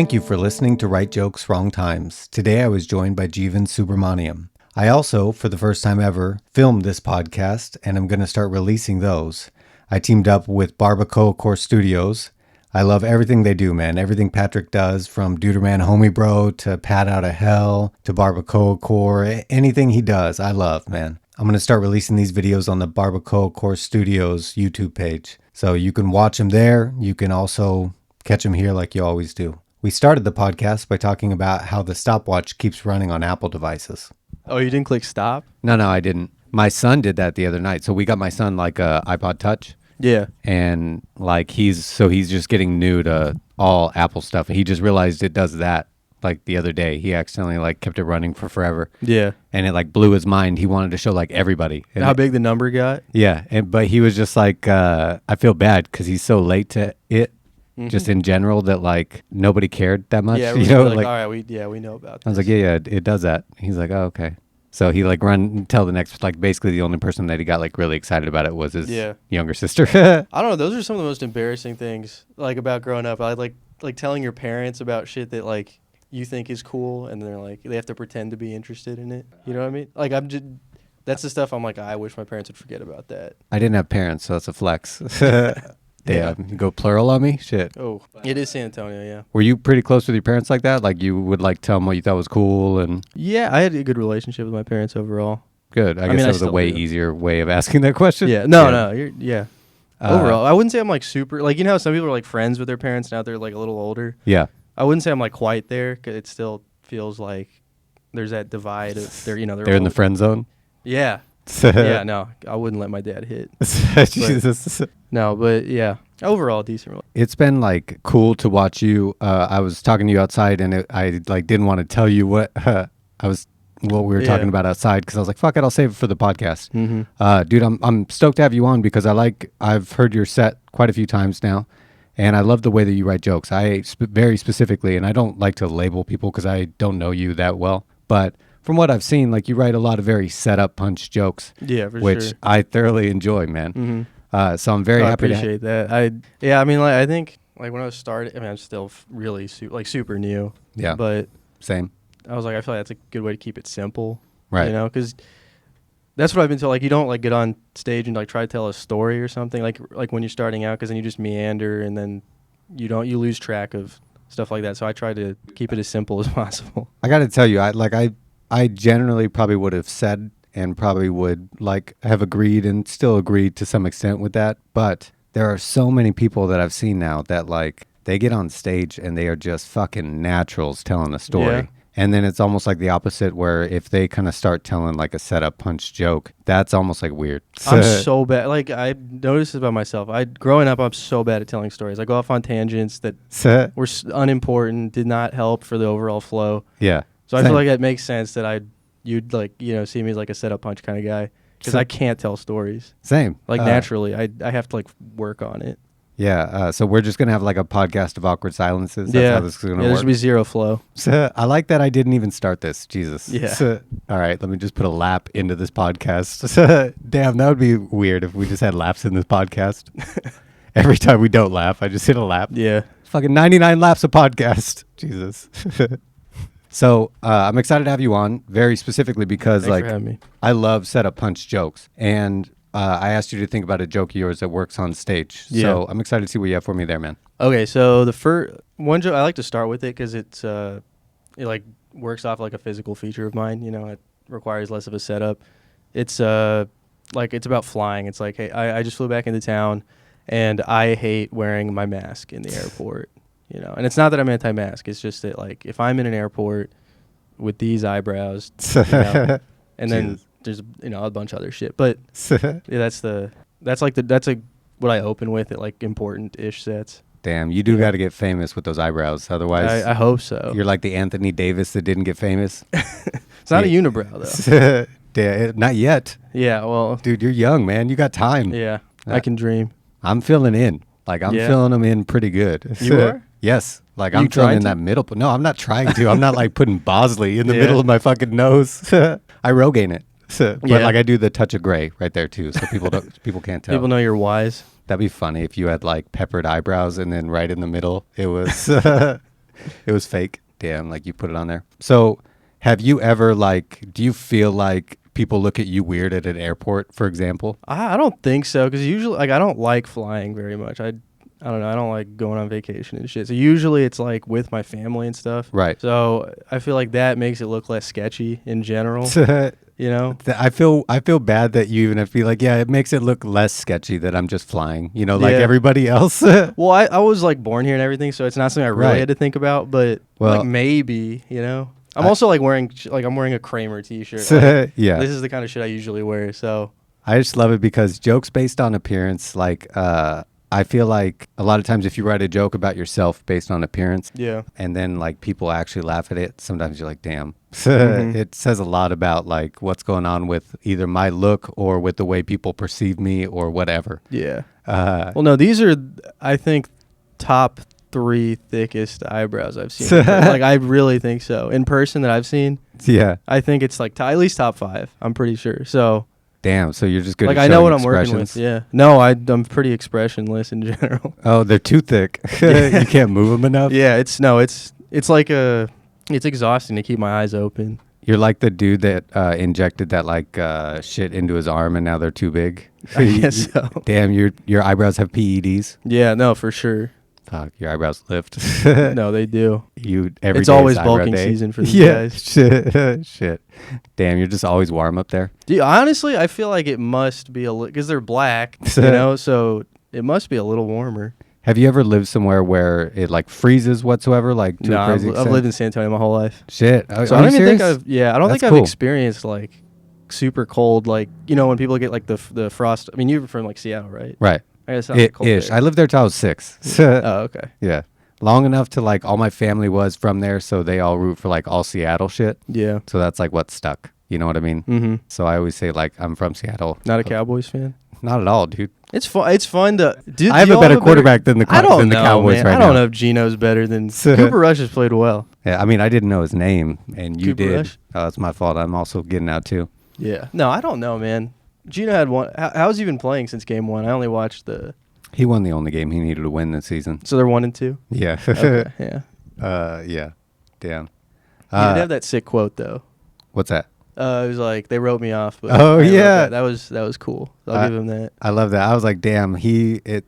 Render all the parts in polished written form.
Thank you for listening to Right Jokes, Wrong Times. Today I was joined by Jeevan Subramaniam. I also, for the first time ever, filmed this podcast, and I'm going to start releasing those. I teamed up with Barbacoa Core Studios. I love everything they do, man. Everything Patrick does, from Duderman Homie Bro to Pat Out of Hell to Barbacoa Core. Anything he does, I love, man. I'm going to start releasing these videos on the Barbacoa Core Studios YouTube page. So you can watch them there. You can also catch them here like you always do. We started the podcast by talking about how the stopwatch keeps running on Apple devices. Oh, you didn't click stop? No, I didn't. My son did that the other night. So we got my son like a iPod Touch. Yeah. And like he's just getting new to all Apple stuff. He just realized it does that like the other day. He accidentally like kept it running for forever. Yeah. And it like blew his mind. He wanted to show like everybody. And how big the number got? Yeah. But he was just like, I feel bad because he's so late to it. Just in general, that like nobody cared that much. Yeah, you know, like all right, we know about this. I was like, yeah, it does that. He's like, oh, okay. So he like run until the next, like basically the only person that he got like really excited about it was his younger sister. I don't know. Those are some of the most embarrassing things like about growing up. I like telling your parents about shit that like you think is cool, and they're like they have to pretend to be interested in it. You know what I mean? Like that's the stuff I'm like, I wish my parents would forget about that. I didn't have parents, so that's a flex. Damn, you go plural on me? Shit. Oh, it is San Antonio, yeah. Were you pretty close with your parents like that? Like you would like tell them what you thought was cool and... Yeah, I had a good relationship with my parents overall. Good. I guess that was a way easier way of asking that question. Yeah. No. Overall, I wouldn't say I'm like super... Like, you know how some people are like friends with their parents now they're like a little older? Yeah. I wouldn't say I'm like quite there because it still feels like there's that divide of... They're in the friend zone? Yeah. Yeah, no. I wouldn't let my dad hit. Jesus. No, but yeah, overall decent. It's been like cool to watch you. I was talking to you outside, and I like didn't want to tell you what we were talking about outside because I was like, "Fuck it, I'll save it for the podcast." Dude, I'm stoked to have you on because I've heard your set quite a few times now, and I love the way that you write jokes. Very specifically, and I don't like to label people because I don't know you that well, but from what I've seen, like you write a lot of very set up punch jokes. Yeah, for which sure. I thoroughly enjoy, man. So I'm very happy. I appreciate that. I mean, like I think like when I was starting, I mean, I'm still really super new. Yeah. But same. I was like, I feel like that's a good way to keep it simple. Right. You know, because that's what I've been told. Like, you don't like get on stage and like try to tell a story or something like when you're starting out, because then you just meander and then you lose track of stuff like that. So I try to keep it as simple as possible. I got to tell you, I generally probably would have said and probably would like have agreed and still agreed to some extent with that. But there are so many people that I've seen now that like they get on stage and they are just fucking naturals telling a story. Yeah. And then it's almost like the opposite where if they kind of start telling like a setup punch joke, that's almost like weird. I'm so bad. Like I noticed this about myself. Growing up, I'm so bad at telling stories. I go off on tangents that were unimportant, did not help for the overall flow. Yeah. So I feel like it makes sense that you'd like, you know, see me as like a setup punch kind of guy because I can't tell stories. Same. Like naturally, I have to like work on it. Yeah. So we're just going to have like a podcast of awkward silences. That's how this is going to work. There's going to be zero flow. So I like that I didn't even start this. Jesus. Yeah. So, all right. Let me just put a lap into this podcast. Damn, that would be weird if we just had laps in this podcast. Every time we don't laugh, I just hit a lap. Yeah. Fucking 99 laps a podcast. Jesus. So I'm excited to have you on very specifically because Thanks for having me. I love setup punch jokes. And I asked you to think about a joke of yours that works on stage. Yeah. So I'm excited to see what you have for me there, man. Okay, so the first one joke I like to start with it because it like works off like a physical feature of mine. You know, it requires less of a setup. It's like it's about flying. It's like, hey, I just flew back into town, and I hate wearing my mask in the airport. You know, and it's not that I'm anti-mask. It's just that like if I'm in an airport with these eyebrows, you know, and then there's a bunch of other shit. But yeah, that's what I open with at like important-ish sets. Damn, you do got to get famous with those eyebrows. Otherwise, I hope so. You're like the Anthony Davis that didn't get famous. It's not a unibrow though. Yeah, not yet. Yeah, well, dude, you're young, man. You got time. Yeah, I can dream. I'm filling in. Like I'm filling them in pretty good. You are? Yes. Like I'm filling in that middle. No, I'm not trying to. I'm not like putting Bosley in the middle of my fucking nose. I Rogaine it. But like I do the touch of gray right there too, so people can't tell. People know you're wise. That'd be funny if you had like peppered eyebrows and then right in the middle it was It was fake. Damn, like you put it on there. So have you ever do you feel like people look at you weird at an airport, for example? I don't think so, because usually, like, I don't like flying very much. I don't know. I don't like going on vacation and shit. So usually it's like with my family and stuff. Right. So I feel like that makes it look less sketchy in general. You know? I feel bad that you even have to be like, yeah, it makes it look less sketchy that I'm just flying, like everybody else. Well, I was like born here and everything, so it's not something I really had to think about, but Well, like maybe, I'm also like wearing a Kramer t-shirt. Like, yeah. This is the kind of shit I usually wear, so. I just love it because jokes based on appearance, I feel like a lot of times if you write a joke about yourself based on appearance, yeah, and then like people actually laugh at it, sometimes you're like, damn. Mm-hmm. It says a lot about like what's going on with either my look or with the way people perceive me or whatever. Yeah. Well, no, these are, I think, top 3 thickest eyebrows I've seen. Like, I really think so. In person that I've seen, Yeah. I think it's like at least top 5. I'm pretty sure. So. Damn, so you're just good Like, at I know showing what I'm working with, expressions. yeah. No, I'm pretty expressionless in general. Oh, they're too thick. You can't move them enough? Yeah, it's like it's exhausting to keep my eyes open. You're like the dude that injected that shit into his arm and now they're too big. I guess so. Damn, your eyebrows have PEDs? Yeah, no, for sure. Fuck, your eyebrows lift. No, they do. Every It's day always is eyebrow bulking day. season for these Yeah, guys. shit. Damn, you're just always warm up there. Dude, honestly, I feel like it must be because they're black, so it must be a little warmer. Have you ever lived somewhere where it like freezes whatsoever, like to No, a crazy I've extent? lived in San Antonio my whole life. Shit. So Are I you don't even serious? I don't That's think cool. I've experienced like super cold, like, when people get like the frost. I mean, you're from like Seattle, right? Right. I guess it's cold Ish. there. I lived there till I was 6. Oh, okay. Yeah. Long enough to like all my family was from there, so they all root for like all Seattle shit. Yeah. So that's like what stuck. You know what I mean? Mm-hmm. So I always say like I'm from Seattle. Not a Cowboys fan. Not at all, dude. It's fun. It's fun to. Dude, I have a better quarterback than the I don't than the know, Cowboys man. right I don't now. know if Gino's better than Cooper Rush has played well. Yeah, I mean I didn't know his name, and you Cooper did. Rush? Oh, it's my fault. I'm also getting out too. Yeah. No, I don't know, man. Gino had one. How's he been playing since game 1? I only watched He won the only game he needed to win this season. So they're 1 and 2. Yeah. Okay. Yeah. Yeah. Damn. He did have that sick quote though. What's that? It was like they wrote me off. But Oh, I wrote yeah. that was cool. I'll give him that. I love that. I was like, damn,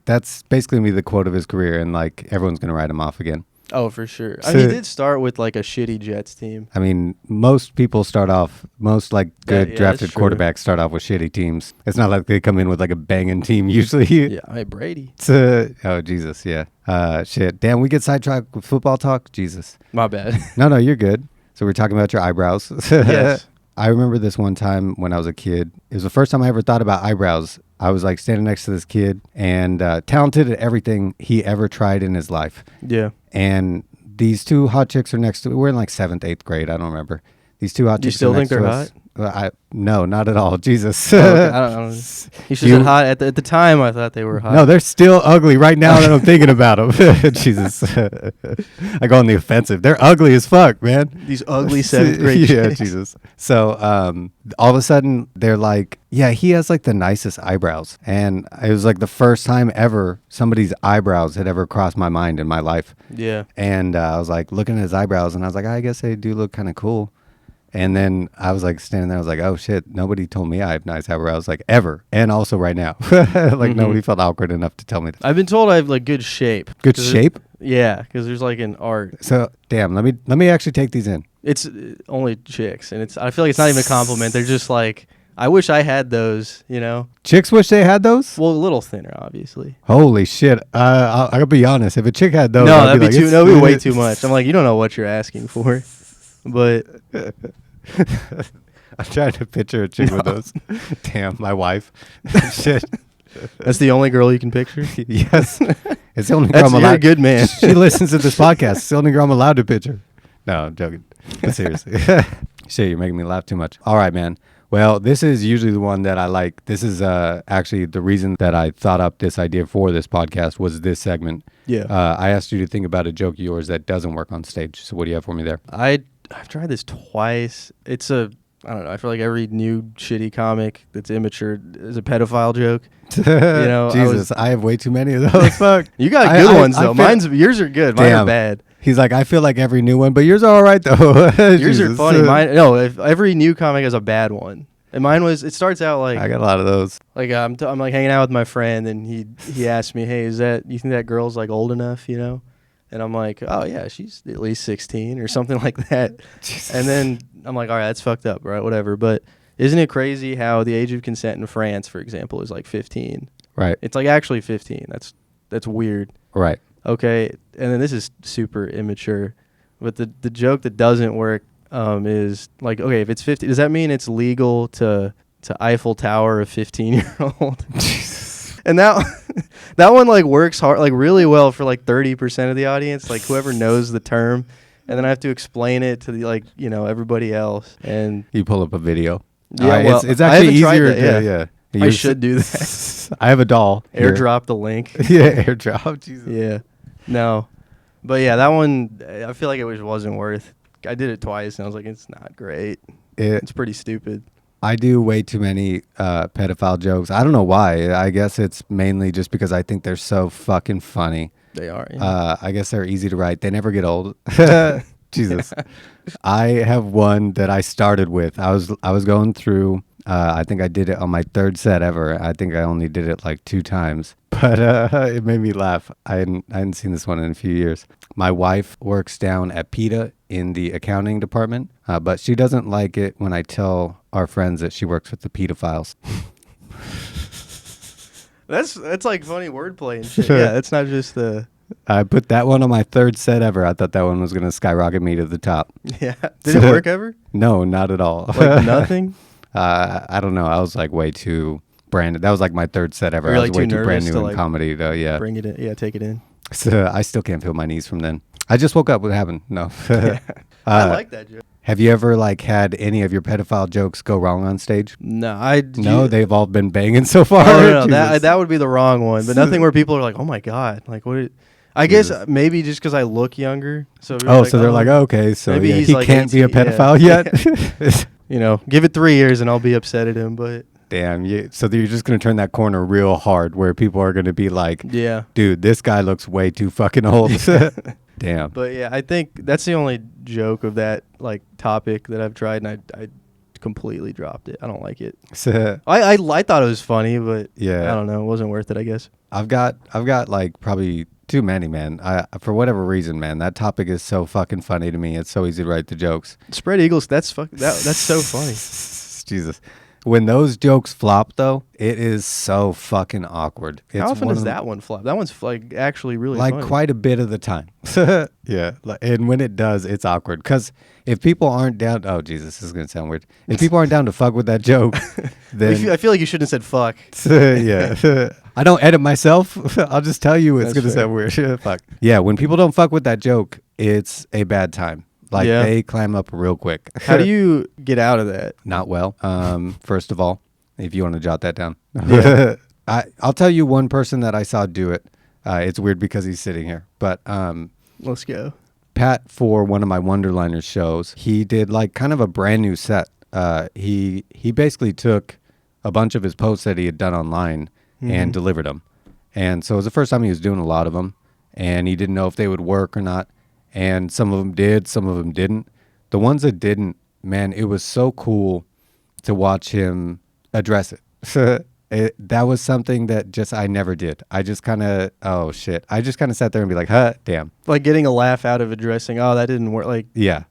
that's basically gonna be the quote of his career, and like everyone's gonna write him off again. Oh, for sure. I mean, he did start with like a shitty Jets team. I mean, most people most like good Yeah, drafted that's true. quarterbacks start off with shitty teams. It's not like they come in with like a banging team usually. Yeah, I mean, Brady. Oh Jesus, yeah. Shit. Damn, we get sidetracked with football talk. Jesus. My bad. No, you're good. So we're talking about your eyebrows. Yes. I remember this one time when I was a kid. It was the first time I ever thought about eyebrows. I was like standing next to this kid and talented at everything he ever tried in his life. Yeah. And these 2 hot chicks are next to. We're in like 7th, 8th grade. I don't remember. These 2 hot Do you chicks. still are think next they're to us. hot? No, not at all. Jesus. Oh, okay. I don't. You should have hot at the time. I thought they were hot. No, they're still ugly right now that I'm thinking about them. Jesus. I go on the offensive. They're ugly as fuck, man. These ugly 7th grade Yeah, chicks. Jesus. So all of a sudden they're like, yeah, he has like the nicest eyebrows. And it was like the first time ever somebody's eyebrows had ever crossed my mind in my life. Yeah. And I was like looking at his eyebrows and I was like, I guess they do look kind of cool. And then I was like standing there, I was like, oh shit, nobody told me I have nice eyebrows, like ever. And also right now. Like nobody felt awkward enough to tell me that. I've been told I have like good shape. Good shape? Yeah, because there's like an art. So damn, let me actually take these in. It's only chicks, and I feel like it's not even a compliment. They're just like, I wish I had those, Chicks wish they had those? Well, a little thinner, obviously. Holy shit. I gotta be honest. If a chick had those, No, I'd that'd be like, that'd be way too much. I'm like, you don't know what you're asking for. But I'm trying to picture a chick with those. Damn, my wife. Shit. that's the only girl you can picture. Yes. It's the only girl I'm You're allowed. a good man. She listens to this podcast. It's the only girl I'm allowed to picture. No, I'm joking. But seriously. Shit, you're making me laugh too much. All right, man. Well, this is usually the one that I like. This is actually the reason that I thought up this idea for this podcast was this segment. Yeah. I asked you to think about a joke of yours that doesn't work on stage. So what do you have for me there? I've tried this twice. I don't know. I feel like every new shitty comic that's immature is a pedophile joke. Jesus, I have way too many of those. Fuck. You got good ones though. Yours are good. Mine Damn. are bad. He's like, I feel like every new one, but yours are all right though. Yours are funny. Mine, no, if every new comic has a bad one. And mine was, it starts out like, I got a lot of those. like I'm like hanging out with my friend, and he asked me, hey, you think that girl's like old enough, you know? And I'm like, oh yeah, she's at least 16 or something like that. Jesus. And then I'm like, all right, that's fucked up, right? Whatever. But isn't it crazy how the age of consent in France, for example, is like 15? Right. It's like actually 15. That's weird. Right. Okay. And then this is super immature, but the joke that doesn't work is like, okay, if it's 50, does that mean it's legal to Eiffel Tower a 15-year-old? And that one like works hard, like really well for like 30% of the audience, like whoever knows the term, and then I have to explain it to the like everybody else. And you pull up a video. Yeah, well, it's actually easier. That, yeah. I should do that. I have a doll. Airdrop the link. Yeah, airdrop. Jesus. Yeah, no, but yeah, that one I feel like it wasn't worth. I did it twice, and I was like, it's not great. It's pretty stupid. I do way too many pedophile jokes. I don't know why. I guess it's mainly just because I think they're so fucking funny. They are. Yeah. I guess they're easy to write. They never get old. Jesus. I have one that I started with. I was going through. I think I did it on my third set ever. I think I only did it like 2 times, but it made me laugh. I hadn't seen this one in a few years. My wife works down at PETA in the accounting department, but she doesn't like it when I tell our friends that she works with the pedophiles. That's like funny wordplay and shit. Yeah, it's not just the. I put that one on my third set ever. I thought that one was going to skyrocket me to the top. Yeah. Did it work ever? No, not at all. Like nothing? I don't know. I was like way too brand. That was like my third set ever. You're I was like way too too brand new in like comedy though. Yeah. Bring it in. Yeah, take it in. So I still can't feel my knees from then. I just woke up. What happened? No. I like that joke. Have you ever like had any of your pedophile jokes go wrong on stage? No, They've all been banging so far. Oh, no, that would be the wrong one. But nothing where people are like, oh my god, like what? I guess maybe just because I look younger. So they're like, okay, so maybe he's he like can't 18, be a pedophile yet. Give it 3 years and I'll be upset at him. But damn, so you're just gonna turn that corner real hard where people are gonna be like, yeah, dude, this guy looks way too fucking old. Damn. But yeah, I think that's the only joke of that like topic that I've tried, and I completely dropped it. I don't like it. I thought it was funny, but yeah, I don't know. It wasn't worth it, I guess. I've got like probably too many, man. For whatever reason, man, that topic is so fucking funny to me. It's so easy to write the jokes. Spread eagles. That's so funny. Jesus. When those jokes flop, though, it is so fucking awkward. How often does that one flop? That one's like actually really like funny. Quite a bit of the time. Yeah, and when it does, it's awkward. Because if people aren't down, oh Jesus, this is gonna sound weird. If people aren't down to fuck with that joke, then I feel like you shouldn't have said fuck. Yeah, I don't edit myself. I'll just tell you it's gonna sound weird. Fuck. Yeah, when people don't fuck with that joke, it's a bad time. Like they climb up real quick. How do you get out of that? Not well. First of all, if you want to jot that down. Yeah. I'll tell you one person that I saw do it. It's weird because he's sitting here, but let's go. Pat, for one of my Wonderliners shows, he did like kind of a brand new set. He basically took a bunch of his posts that he had done online and delivered them. And so it was the first time he was doing a lot of them, and he didn't know if they would work or not. And some of them did, some of them didn't. The ones that didn't, man, it was so cool to watch him address it. That was something that just I never did. I just kind of, oh shit. I just kind of sat there and be like, huh, damn. Like getting a laugh out of addressing, oh, that didn't work. Like, yeah.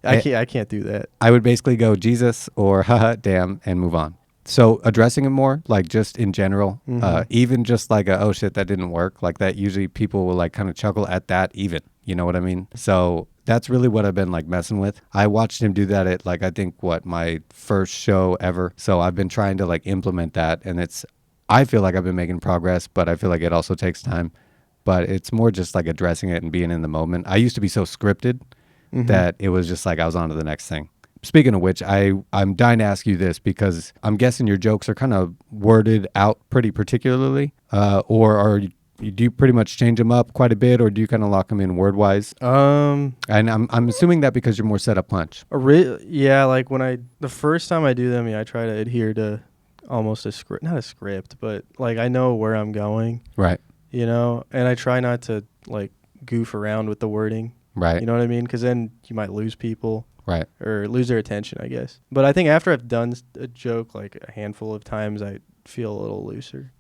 I can't do that. I would basically go Jesus or haha, damn, and move on. So addressing it more, like just in general, even just like oh shit, that didn't work. Like that usually people will like kind of chuckle at that even, you know what I mean? So that's really what I've been like messing with. I watched him do that at like, I think my first show ever. So I've been trying to like implement that, and I feel like I've been making progress, but I feel like it also takes time. But it's more just like addressing it and being in the moment. I used to be so scripted that it was just like I was on to the next thing. Speaking of which, I'm dying to ask you this because I'm guessing your jokes are kind of worded out pretty particularly, or do you pretty much change them up quite a bit, or do you kind of lock them in word-wise? And I'm assuming that because you're more set up punch. Yeah, like the first time I do them, I try to adhere to almost a script, not a script, but like I know where I'm going. Right. And I try not to like goof around with the wording. Right. You know what I mean? Because then you might lose people. Right. Or lose their attention, I guess. But I think after I've done a joke like a handful of times, I feel a little looser.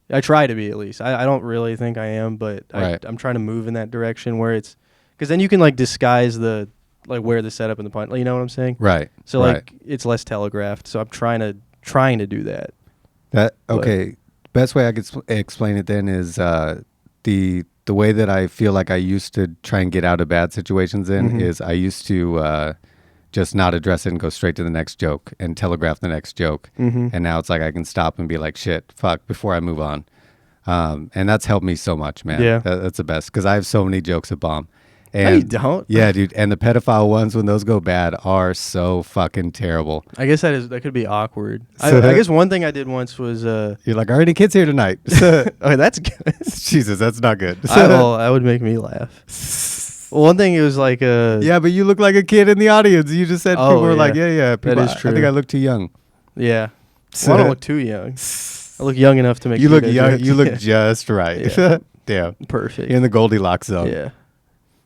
I try to be, at least. I don't really think I am, but I'm trying to move in that direction where it's... Because then you can, like, disguise the... Like, where the setup and the punch... You know what I'm saying? Right. So, like, it's less telegraphed. So I'm trying to do that. Okay. Best way I could explain it then is the way that I feel like I used to try and get out of bad situations in is I used to just not address it and go straight to the next joke and telegraph the next joke. And now it's like I can stop and be like, shit, fuck, before I move on. And that's helped me so much, man. Yeah. That's the best because I have so many jokes that bomb. And no, you don't. Yeah, dude. And the pedophile ones, when those go bad, are so fucking terrible. I guess that could be awkward. I guess one thing I did once was... You're like, are any kids here tonight? Okay, that's good. Jesus, that's not good. That would make me laugh. Well, one thing, it was like... yeah, but you look like a kid in the audience. You just said people were like, yeah. People, that is true. I think I look too young. Yeah. Well, I don't look too young. I look young enough to make you look young. Jokes. You look just right. Yeah. Damn. Perfect. You're in the Goldilocks zone. Yeah.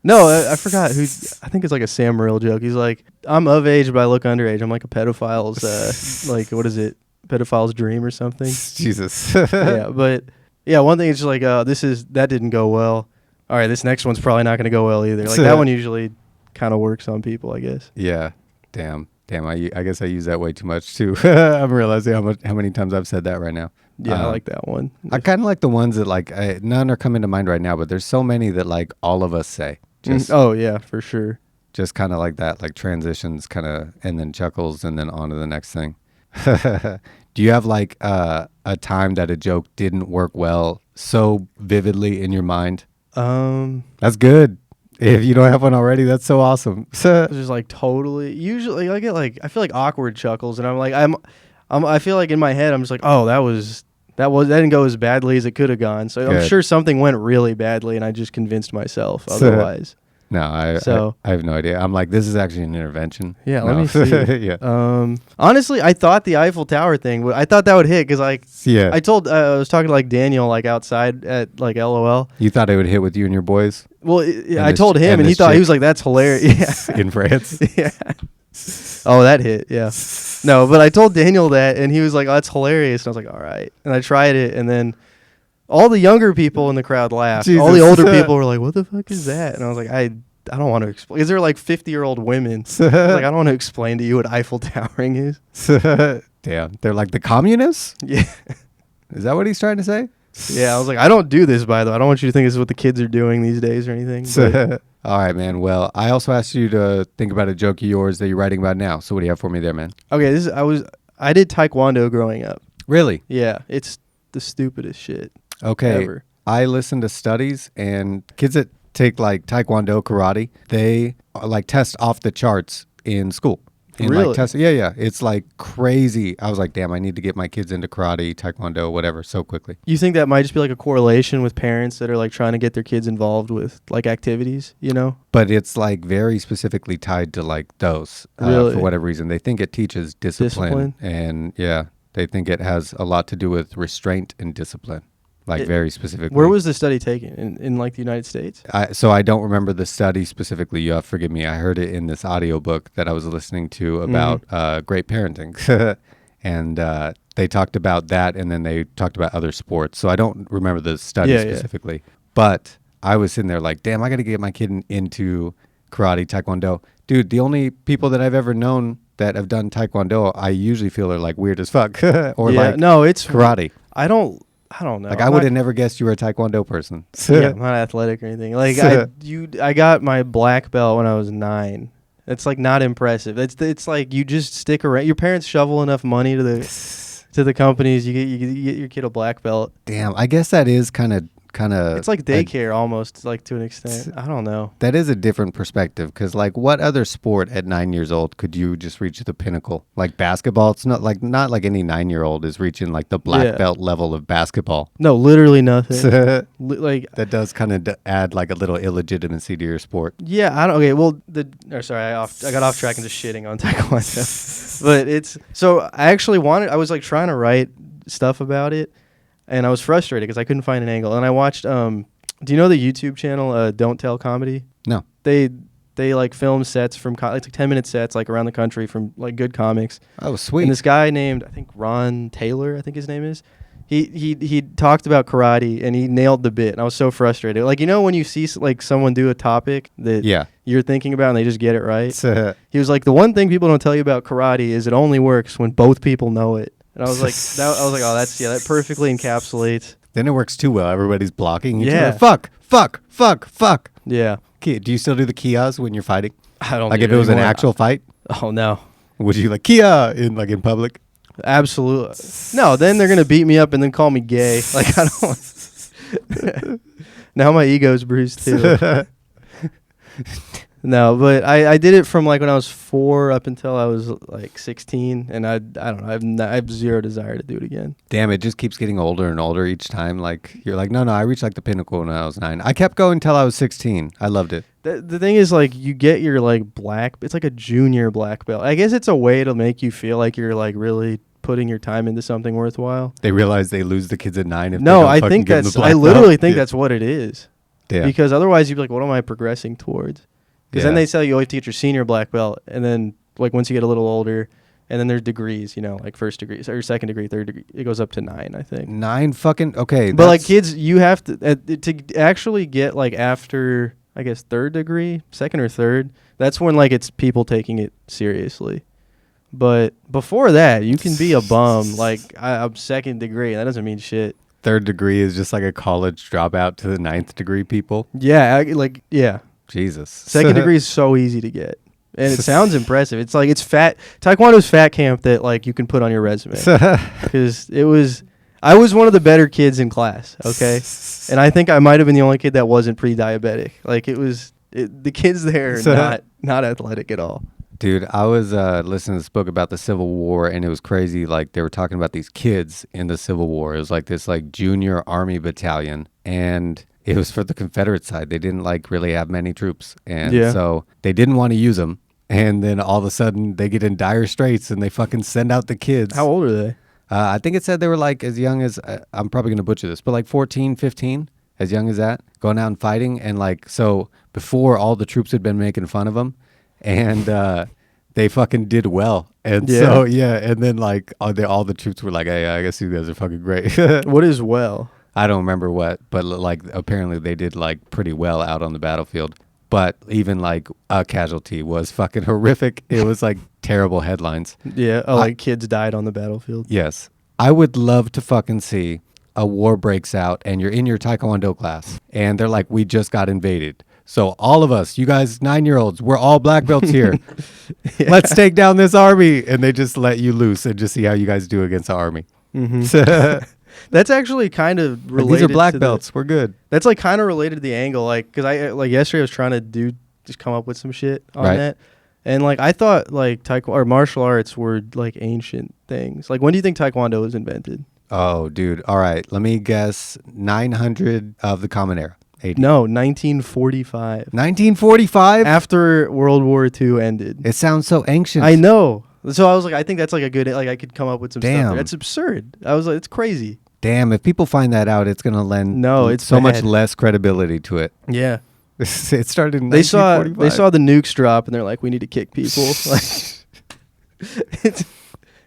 No, I forgot who. I think it's like a Sam Morril joke. He's like, I'm of age, but I look underage. I'm like a pedophile's, like, what is it? Pedophile's dream or something. Jesus. Yeah, but yeah, one thing is just like, that didn't go well. All right, this next one's probably not going to go well either. Like that one usually kind of works on people, I guess. Yeah. Damn. I guess I use that way too much too. I'm realizing how many times I've said that right now. Yeah, I like that one. I kind of like the ones that like none are coming to mind right now, but there's so many that like all of us say. Oh yeah, for sure. Just kind of like that, like transitions, kind of, and then chuckles, and then on to the next thing. Do you have like a time that a joke didn't work well so vividly in your mind? That's good. If you don't have one already, that's so awesome. Just like totally. Usually, I get like I feel like awkward chuckles, and I'm like I feel like in my head I'm just like, oh, that didn't go as badly as it could have gone. So good. I'm sure something went really badly, and I just convinced myself otherwise. No, I have no idea. I'm like, this is actually an intervention. Yeah, let me see. Yeah. Honestly, I thought the Eiffel Tower thing, I thought that would hit because like, yeah. I was talking to like Daniel like outside at like LOL. You thought it would hit with you and your boys? Well, yeah, I told him, and he thought he was like, that's hilarious. Yeah. In France. Yeah. Oh, that hit. Yeah. No, but I told Daniel that, and he was like, oh, that's hilarious. And I was like, all right. And I tried it, and then all the younger people in the crowd laughed. Jesus. All the older people were like, what the fuck is that? And I was like, I don't want to explain. Is there like 50-year-old women? Like, I don't want to explain to you what Eiffel Towering is. Damn. They're like the communists? Yeah. Is that what he's trying to say? Yeah, I was like, I don't do this, by the way. I don't want you to think this is what the kids are doing these days or anything. All right, man. Well, I also asked you to think about a joke of yours that you're writing about now. So what do you have for me there, man? Okay, I did Taekwondo growing up. Really? Yeah, it's the stupidest shit. Okay. Ever. I listened to studies, and kids that take like Taekwondo, karate, they like test off the charts in school. Really? Like, yeah. It's like crazy. I was like, damn, I need to get my kids into karate, Taekwondo, whatever, so quickly. You think that might just be like a correlation with parents that are like trying to get their kids involved with like activities, you know? But it's like very specifically tied to like those really? For whatever reason. They think it teaches discipline. And yeah, they think it has a lot to do with restraint and discipline. Like very specifically. Where was the study taken? In like the United States? So I don't remember the study specifically. You have to forgive me. I heard it in this audiobook that I was listening to about great parenting. And they talked about that, and then they talked about other sports. So I don't remember the study specifically. Yeah. But I was sitting there like, damn, I got to get my kid into karate, Taekwondo. Dude, the only people that I've ever known that have done Taekwondo, I usually feel are like weird as fuck. Or like no, it's karate. I don't know. Like I would have never guessed you were a Taekwondo person. Yeah, I'm not athletic or anything. Like I got my black belt when I was 9. It's like not impressive. It's like you just stick around. Your parents shovel enough money to the companies. You get your kid a black belt. Damn, I guess that is kind of. It's like daycare almost, like to an extent. I don't know. That is a different perspective because, like, what other sport at 9 years old could you just reach the pinnacle? Like basketball, it's not like any 9-year-old is reaching like the black belt level of basketball. No, literally nothing. Like that does kind of add like a little illegitimacy to your sport. Yeah, I don't. Okay, well, I got off track and just shitting on Taekwondo, but it's so I actually I was like trying to write stuff about it. And I was frustrated because I couldn't find an angle. And I watched, do you know the YouTube channel, Don't Tell Comedy? No. they like film sets from like 10-minute sets like around the country from like good comics. Oh, sweet. And this guy named, I think Ron Taylor, I think his name is. He talked about karate and he nailed the bit. And I was so frustrated. Like, you know, when you see like someone do a topic that you're thinking about and they just get it right. He was like, the one thing people don't tell you about karate is it only works when both people know it. And I was like, oh, that perfectly encapsulates. Then it works too well. Everybody's blocking. Yeah. Fuck. Yeah. Do you still do the Kias when you're fighting? I don't like do if it was anymore. an actual fight. Oh no. Would you like Kia in public? Absolutely. No, then they're gonna beat me up and then call me gay. Like I don't. Now my ego's bruised too. No, but I did it from like when I was 4 up until I was like 16, and I don't know. I have zero desire to do it again. Damn, it just keeps getting older and older each time. Like you're like, no, I reached like the pinnacle when I was 9. I kept going until I was 16. I loved it. The thing is, like, you get your like black. It's like a junior black belt. I guess it's a way to make you feel like you're like really putting your time into something worthwhile. They realize they lose the kids at 9 if no, they don't I fucking think give them that's. the black I literally belt. think that's what it is. Yeah. Because otherwise you'd be like, what am I progressing towards? Because then they tell you, oh, you have to get your senior black belt, and then like once you get a little older, and then there's degrees, you know, like first degree or second degree, third degree. It goes up to 9, I think. 9 fucking okay. But like kids, you have to actually get like after I guess third degree, second or third. That's when like it's people taking it seriously. But before that, you can be a bum. Like I'm second degree. That doesn't mean shit. Third degree is just like a college dropout to the 9th degree people. Yeah, yeah. Jesus. Second degree is so easy to get. And it sounds impressive. It's like it's fat. Taekwondo's fat camp that like you can put on your resume. Because I was one of the better kids in class, okay? And I think I might have been the only kid that wasn't pre-diabetic. Like the kids there are not athletic at all. Dude, I was listening to this book about the Civil War, and it was crazy. Like they were talking about these kids in the Civil War. It was like this like junior army battalion, and it was for the Confederate side. They didn't like really have many troops, and so they didn't want to use them. And then all of a sudden they get in dire straits, and they fucking send out the kids. How old are they? I think it said they were like as young as I'm probably gonna butcher this, but like 14, 15, as young as that, going out and fighting. And like so before all the troops had been making fun of them. And they fucking did well. And so, and then like all the troops were like, hey, I guess you guys are fucking great. What is well? I don't remember what, but like apparently they did like pretty well out on the battlefield. But even like a casualty was fucking horrific. It was like terrible headlines. Yeah, like kids died on the battlefield. Yes. I would love to fucking see a war breaks out and you're in your Taekwondo class and they're like, we just got invaded. So all of us, you guys 9-year-olds, we're all black belts here. Let's take down this army. And they just let you loose and just see how you guys do against the army. Mm-hmm. That's actually kind of related. These are black belts. We're good. That's like kind of related to the angle. Like, because I like yesterday I was trying to just come up with some shit on that. And like I thought like taekwondo or martial arts were like ancient things. Like when do you think taekwondo was invented? Oh, dude. All right. Let me guess 900 of the Common Era. 80. No, 1945. 1945? After World War II ended. It sounds so ancient. I know. So I was like, I think that's like a good, like I could come up with some stuff there. That's absurd. I was like, it's crazy. Damn, if people find that out, it's going to lend it's so bad. much less credibility to it. Yeah. It started in 1945. They saw the nukes drop and they're like, we need to kick people. Like,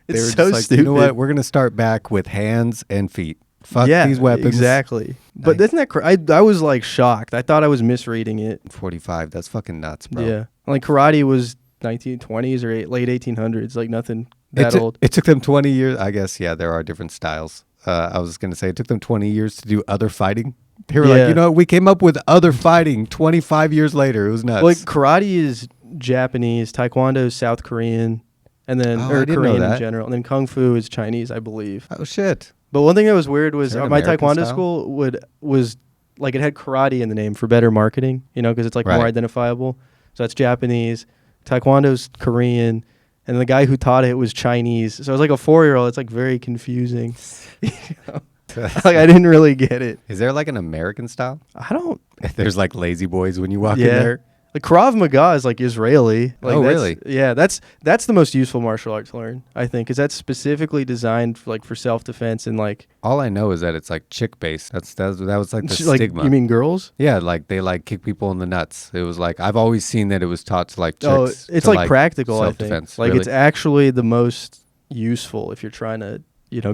it's so like, stupid. You know what? We're going to start back with hands and feet. Fuck these weapons. Exactly. But isn't that I was like shocked. I thought I was misreading it. 45. That's fucking nuts, bro. Yeah. Like karate was 1920s or late 1800s. Like nothing that old. It took them 20 years. I guess, there are different styles. I was going to say it took them 20 years to do other fighting. They were like, you know, we came up with other fighting 25 years later. It was nuts. Like karate is Japanese, Taekwondo is South Korean, and then Korean in general. And then Kung Fu is Chinese, I believe. Oh, shit. But one thing that was weird was my American Taekwondo style? school was like it had karate in the name for better marketing, you know, because it's like more identifiable. So that's Japanese, Taekwondo's Korean, and the guy who taught it was Chinese. So it was like a 4-year-old. It's like very confusing. You know? Like I didn't really get it. Is there like an American style? I don't. There's like lazy boys when you walk in there. The Krav Maga is like Israeli. Like Oh, that's, really? Yeah, that's the most useful martial art to learn, I think, because that's specifically designed for self defense and like. All I know is that it's like chick based. That was like the Like, stigma. you mean girls? Yeah, like they like kick people in the nuts. It was like I've always seen that it was taught to like chicks. Oh, it's to, like practical. I think self-defense. like Really? it's actually the most useful if you're trying to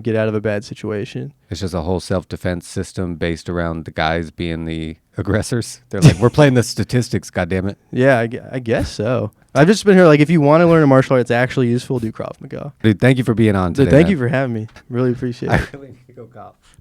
get out of a bad situation. It's just a whole self-defense system based around the guys being the aggressors. They're like, we're playing the statistics, goddammit. Yeah, I guess so. I've just been here like if you want to learn a martial art that's actually useful, do Krav Maga. Dude, thank you for being on today. Dude, thank man. you for having me. Really appreciate it. I really need to go golf.